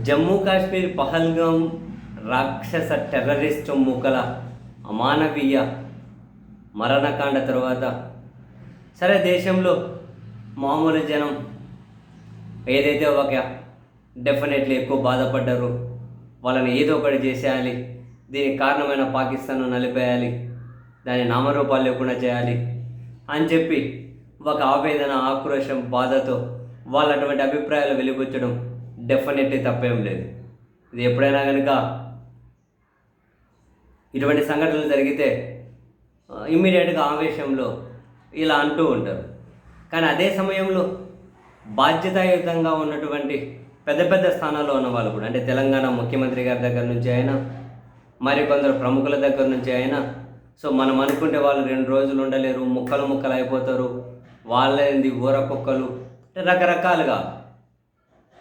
జమ్మూ కాశ్మీర్ పహల్గాం రాక్షస టెర్రరిస్టు మూకల అమానవీయ మరణకాండ తర్వాత సరే దేశంలో మామూలు జనం ఏదైతే ఒక డెఫినెట్లీ ఎక్కువ బాధపడ్డారు, వాళ్ళని ఏదో ఒకటి చేసేయాలి, దీనికి కారణమైన పాకిస్తాన్ను నలిపేయాలి, దాని నామరూపాలు లేకుండా చేయాలి అని చెప్పి ఒక ఆవేదన, ఆక్రోశం, బాధతో వాళ్ళు అటువంటి అభిప్రాయాలు వెలిబుచ్చడం డెఫినెట్లీ తప్పేం లేదు. ఇది ఎప్పుడైనా కనుక ఇటువంటి సంఘటనలు జరిగితే ఇమ్మీడియట్గా ఆవేశంలో ఇలా అంటూ ఉంటారు. కానీ అదే సమయంలో బాధ్యతాయుతంగా ఉన్నటువంటి పెద్ద పెద్ద స్థానాల్లో ఉన్న వాళ్ళు కూడా, అంటే తెలంగాణ ముఖ్యమంత్రి గారి దగ్గర నుంచి అయినా, మరికొందరు ప్రముఖుల దగ్గర నుంచి అయినా, సో మనం అనుకుంటే వాళ్ళు 2 రోజులు ఉండలేరు, ముక్కలు ముక్కలు అయిపోతారు, వాళ్ళేంది ఊరకొక్కలు, రకరకాలుగా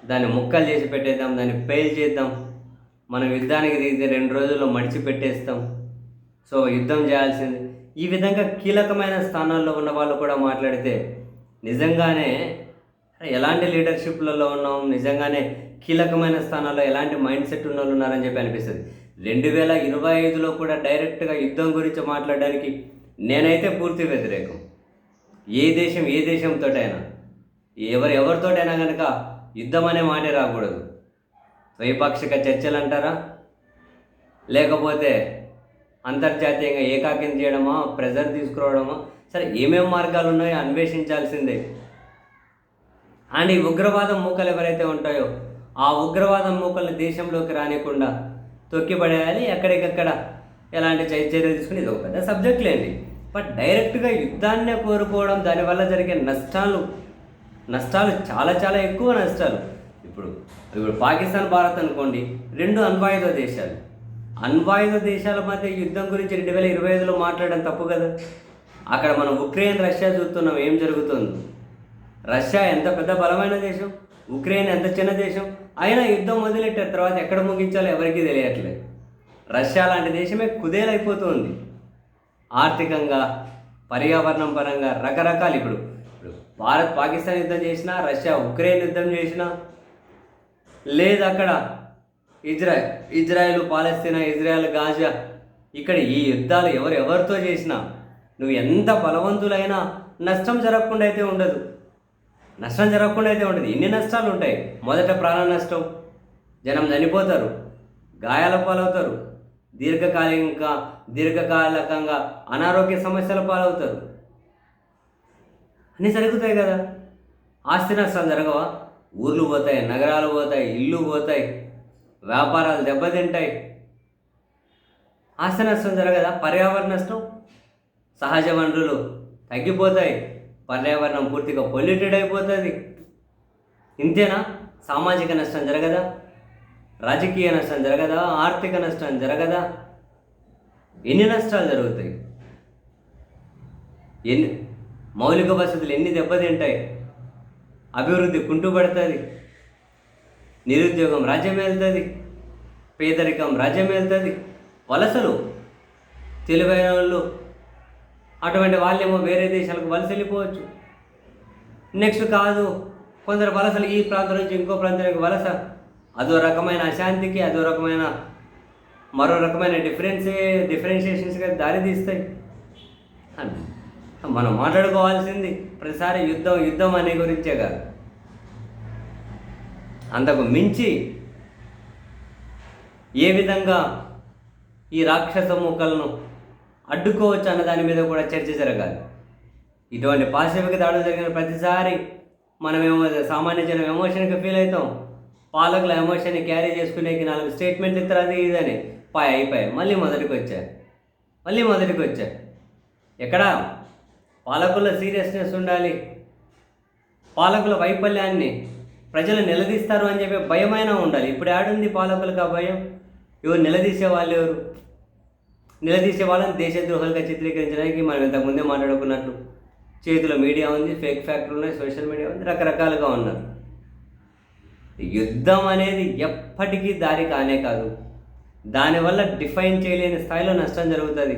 దాన్ని ముక్కలు చేసి పెట్టేద్దాం, దాన్ని పేల్ చేద్దాం, మనం యుద్ధానికి దిగితే 2 రోజుల్లో మడిచి పెట్టేస్తాం, సో యుద్ధం చేయాల్సింది, ఈ విధంగా కీలకమైన స్థానాల్లో ఉన్న వాళ్ళు కూడా మాట్లాడితే నిజంగానే ఎలాంటి లీడర్షిప్లలో ఉన్నాం, నిజంగానే కీలకమైన స్థానాల్లో ఎలాంటి మైండ్ సెట్ ఉన్న వాళ్ళు ఉన్నారని చెప్పి అనిపిస్తుంది. 2025లో కూడా డైరెక్ట్గా యుద్ధం గురించి మాట్లాడడానికి నేనైతే పూర్తి వ్యతిరేకం. ఏ దేశంతోటైనా ఎవరితోటైనా కనుక యుద్ధం అనే మాటే రాకూడదు. ద్వైపాక్షిక చర్చలు అంటారా, లేకపోతే అంతర్జాతీయంగా ఏకాకిం చేయడమా, ప్రెజర్ తీసుకురావడమా, సరే ఏమేం మార్గాలు ఉన్నాయో అన్వేషించాల్సిందే. అండ్ ఈ ఉగ్రవాదం మూకలు ఎవరైతే ఉంటాయో ఆ ఉగ్రవాదం మూకల్ని దేశంలోకి రానికుండా తొక్కిపడేయాలి, ఎక్కడికక్కడ ఎలాంటి చర్యలు తీసుకుని, ఇది ఒక పెద్ద సబ్జెక్ట్ లేండి. బట్ డైరెక్ట్గా యుద్ధాన్నే కోరుకోవడం, దానివల్ల జరిగే నష్టాలు చాలా చాలా ఎక్కువ నష్టాలు. ఇప్పుడు పాకిస్తాన్, భారత్ అనుకోండి, 2 అణ్వాయుధ దేశాలు. అణ్వాయుధ దేశాల మధ్య యుద్ధం గురించి 2025లో మాట్లాడడం తప్పు కదా. అక్కడ మనం ఉక్రెయిన్, రష్యా చూస్తున్నాం ఏం జరుగుతుంది. రష్యా ఎంత పెద్ద బలమైన దేశం, ఉక్రెయిన్ ఎంత చిన్న దేశం, అయినా యుద్ధం మొదలెట్టారు. తర్వాత ఎక్కడ ముగించాలో ఎవరికీ తెలియట్లేదు. రష్యా లాంటి దేశమే కుదేలైపోతుంది ఆర్థికంగా, పర్యావరణం పరంగా, రకరకాలు. ఇప్పుడు భారత్ పాకిస్తాన్ యుద్ధం చేసినా, రష్యా ఉక్రెయిన్ యుద్ధం చేసినా, లేదు అక్కడ ఇజ్రాయెల్ పాలస్తీనా, ఇజ్రాయెల్ గాజా, ఇక్కడ ఈ యుద్ధాలు ఎవరితో చేసినా నువ్వు ఎంత బలవంతులైనా నష్టం జరగకుండా అయితే ఉండదు. ఎన్ని నష్టాలు ఉంటాయి. మొదట ప్రాణ నష్టం, జనం చనిపోతారు, గాయాల పాలవుతారు, దీర్ఘకాలికంగా అనారోగ్య సమస్యల పాలవుతారు, అన్నీ జరుగుతాయి కదా. ఆస్తి నష్టాలు జరగవా? ఊర్లు పోతాయి, నగరాలు పోతాయి, ఇల్లు పోతాయి, వ్యాపారాలు దెబ్బతింటాయి. ఆస్తి నష్టం జరగదా? పర్యావరణ నష్టం, సహజ వనరులు తగ్గిపోతాయి, పర్యావరణం పూర్తిగా పొల్యూటెడ్ అయిపోతుంది. ఇంతేనా? సామాజిక నష్టం జరగదా? రాజకీయ నష్టం జరగదా? ఆర్థిక నష్టం జరగదా? ఎన్ని నష్టాలు జరుగుతాయి, మౌలిక వసతులు ఎన్ని దెబ్బతింటాయి, అభివృద్ధి కుంటుపడుతుంది, నిరుద్యోగం రాజ్యం వెళ్తుంది, పేదరికం రాజ్యం వెళ్తుంది, వలసలు, తెలివైన వాళ్ళు అటువంటి వాళ్ళేమో వేరే దేశాలకు వలస వెళ్ళిపోవచ్చు. నెక్స్ట్ కాదు, కొందరు వలసలు ఈ ప్రాంతం నుంచి ఇంకో ప్రాంతానికి వలస, అదో రకమైన అశాంతికి, అదో రకమైన మరో రకమైన డిఫరెన్షియేషన్స్గా దారితీస్తాయి. మనం మాట్లాడుకోవాల్సింది ప్రతిసారి యుద్ధం అనే గురించే కాదు, అంతకు మించి ఏ విధంగా ఈ రాక్షస మూకలను అడ్డుకోవచ్చు అన్న దాని మీద కూడా చర్చ జరగాలి. ఇటువంటి పాశవిక దాడులు జరిగిన ప్రతిసారి మనమేమో సామాన్య జనం ఎమోషన్గా ఫీల్ అవుతాం, పాలకుల ఎమోషన్ని క్యారీ చేసుకునేకి 4 స్టేట్మెంట్లు ఇస్తారు, అది ఇదని అయిపోయాయి, మళ్ళీ మొదటికి వచ్చాయి. ఎక్కడ పాలకుల సీరియస్నెస్ ఉండాలి, పాలకుల వైఫల్యాన్ని ప్రజలు నిలదీస్తారు అని చెప్పి భయమైనా ఉండాలి. ఇప్పుడు ఆడుంది పాలకులకు ఆ భయం? ఎవరు నిలదీసే వాళ్ళని దేశద్రోహాలుగా చిత్రీకరించడానికి మనం ఇంతకుముందే మాట్లాడుకున్నట్లు చేతిలో మీడియా ఉంది, ఫేక్ ఫ్యాక్టరీలు ఉన్నాయి, సోషల్ మీడియా ఉంది, రకరకాలుగా ఉన్నారు. యుద్ధం అనేది ఎప్పటికీ దారి కానే కాదు. దానివల్ల డిఫైన్ చేయలేని స్థాయిలో నష్టం జరుగుతుంది.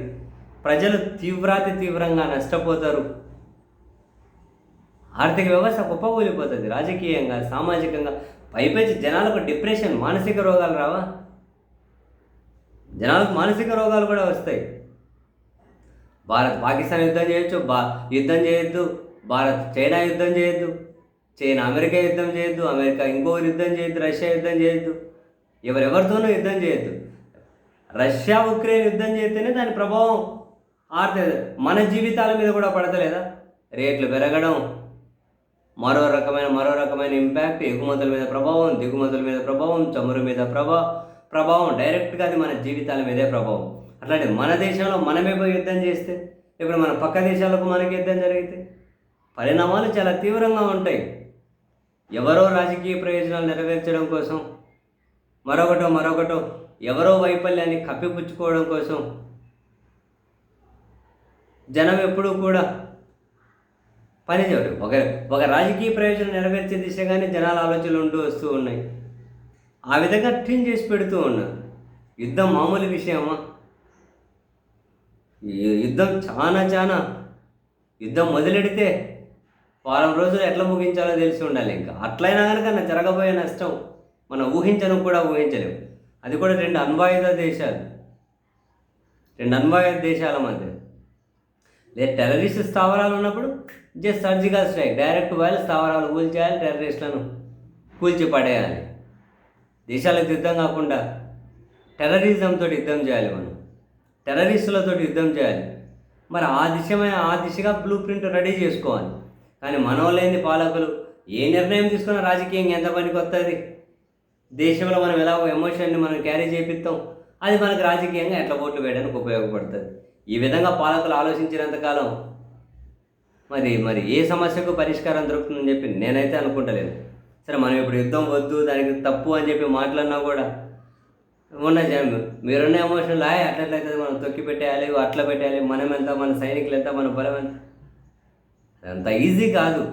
ప్రజలు తీవ్రంగా నష్టపోతారు. ఆర్థిక వ్యవస్థ కుప్పకూలిపోతుంది, రాజకీయంగా, సామాజికంగా, పైపెచ్చి జనాలకు డిప్రెషన్, మానసిక రోగాలు రావా? జనాలకు మానసిక రోగాలు కూడా వస్తాయి. భారత్ పాకిస్తాన్ యుద్ధం చేయొచ్చు, యుద్ధం చేయొద్దు, భారత్ చైనా యుద్ధం చేయొద్దు, చైనా అమెరికా యుద్ధం చేయొద్దు, అమెరికా ఇంకొకరు యుద్ధం చేయొద్దు, రష్యా యుద్ధం చేయొద్దు, ఎవరెవరితోనూ యుద్ధం చేయొద్దు. రష్యా ఉక్రెయిన్ యుద్ధం చేస్తేనే దాని ప్రభావం మన జీవితాల మీద కూడా పడతలేదా? రేట్లు పెరగడం, మరో రకమైన ఇంపాక్ట్, ఎగుమతుల మీద ప్రభావం, దిగుమతుల మీద ప్రభావం, చమురు మీద ప్రభావం డైరెక్ట్గా అది మన జీవితాల మీదే ప్రభావం. అట్లాంటి మన దేశంలో మనమే పోయి యుద్ధం చేస్తే, ఇప్పుడు మన పక్క దేశాలకు మనకి యుద్ధం జరిగితే పరిణామాలు చాలా తీవ్రంగా ఉంటాయి. ఎవరో రాజకీయ ప్రయోజనాలు నెరవేర్చడం కోసం, మరొకటో ఎవరో వైఫల్యాన్ని కప్పిపుచ్చుకోవడం కోసం జనం ఎప్పుడూ కూడా పనిచేయరు. ఒక రాజకీయ ప్రయోజనం నెరవేర్చే దిశగానే జనాల ఆలోచనలు వస్తూ ఉన్నాయి. ఆ విధంగా ట్రిమ్ చేసి పెడుతూ ఉన్నారు. యుద్ధం మామూలు విషయమా? యుద్ధం చాలా యుద్ధం మొదలెడితే వారం రోజులు ఎట్లా ముగించాలో తెలిసి ఉండాలి. ఇంకా అట్లయినా కనుక జరగబోయే నష్టం మనం ఊహించను కూడా ఊహించలేము. అది కూడా రెండు అణ్వాయుధ దేశాల మధ్య. లేదా టెర్రరిస్ట్ స్థావరాలు ఉన్నప్పుడు జస్ట్ సర్జికల్ స్ట్రైక్, డైరెక్ట్ వాళ్ళు స్థావరాలు కూల్చేయాలి, టెర్రరిస్టులను కూల్చి పడేయాలి. దేశాలకు యుద్ధం కాకుండా టెర్రరిజంతో యుద్ధం చేయాలి, మనం టెర్రరిస్టులతో యుద్ధం చేయాలి. మరి ఆ దిశగా బ్లూ ప్రింట్ రెడీ చేసుకోవాలి. కానీ మనోలేని పాలకులు ఏ నిర్ణయం తీసుకున్న రాజకీయంగా ఎంత పనికి వస్తుంది? దేశంలో మనం ఎలా ఎమోషన్ని మనం క్యారీ చేపిస్తాం, అది మనకు రాజకీయంగా ఎట్లా ఓట్లు వేయడానికి ఉపయోగపడుతుంది. ఈ విధంగా పాలకులు ఆలోచించినంతకాలం మరి ఏ సమస్యకు పరిష్కారం దొరుకుతుందని చెప్పి నేనైతే అనుకుంటలేను. సరే, మనం ఇప్పుడు యుద్ధం వద్దు, దానికి తప్పు అని చెప్పి మాట్లాడినా కూడా మీరున్న ఎమోషన్లు అట్లయితే మనం తొక్కి పెట్టేయాలి, అట్లా పెట్టేయాలి, మనం ఎంత, మన సైనికులు ఎంత, మన బలం ఎంత, అంత ఈజీ కాదు.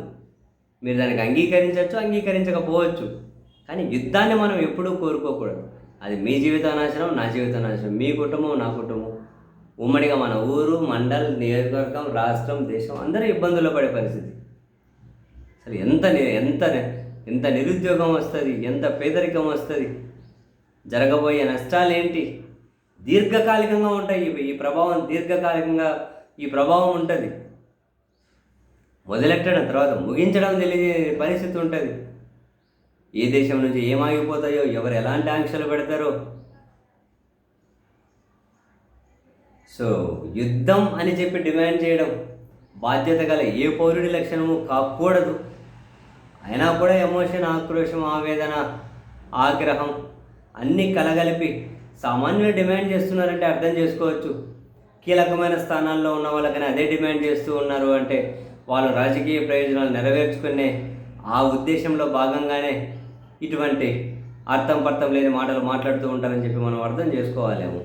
మీరు దానికి అంగీకరించవచ్చు, అంగీకరించకపోవచ్చు. కానీ యుద్ధాన్ని మనం ఎప్పుడూ కోరుకోకూడదు. అది మీ జీవిత నాశనం, నా జీవిత నాశనం, మీ కుటుంబం, నా కుటుంబం, ఉమ్మడిగా మన ఊరు, మండల్, నియోజకవర్గం, రాష్ట్రం, దేశం అందరూ ఇబ్బందుల్లో పడే పరిస్థితి. అసలు ఎంత నిరుద్యోగం వస్తుంది, ఎంత పేదరికం వస్తుంది, జరగబోయే నష్టాలు ఏంటి? దీర్ఘకాలికంగా ఉంటాయి ఈ ప్రభావం. ఈ ప్రభావం ఉంటుంది. మొదలెట్టడం తర్వాత ముగించడం తెలియని పరిస్థితి ఉంటుంది. ఏ దేశం నుంచి ఏమాగిపోతాయో, ఎవరు ఎలాంటి ఆంక్షలు పెడతారో. సో యుద్ధం అని చెప్పి డిమాండ్ చేయడం బాధ్యత గల ఏ పౌరుడి లక్షణము కాకూడదు. అయినా కూడా ఎమోషన్, ఆక్రోశం, ఆవేదన, ఆగ్రహం అన్నీ కలగలిపి సామాన్యులు డిమాండ్ చేస్తున్నారంటే అర్థం చేసుకోవచ్చు. కీలకమైన స్థానాల్లో ఉన్న వాళ్ళకని అదే డిమాండ్ చేస్తూ ఉన్నారు అంటే వాళ్ళు రాజకీయ ప్రయోజనాలు నెరవేర్చుకునే ఆ ఉద్దేశంలో భాగంగానే ఇటువంటి అర్థం పర్థం లేని మాటలు మాట్లాడుతూ ఉంటారని చెప్పి మనం అర్థం చేసుకోవాలేమో.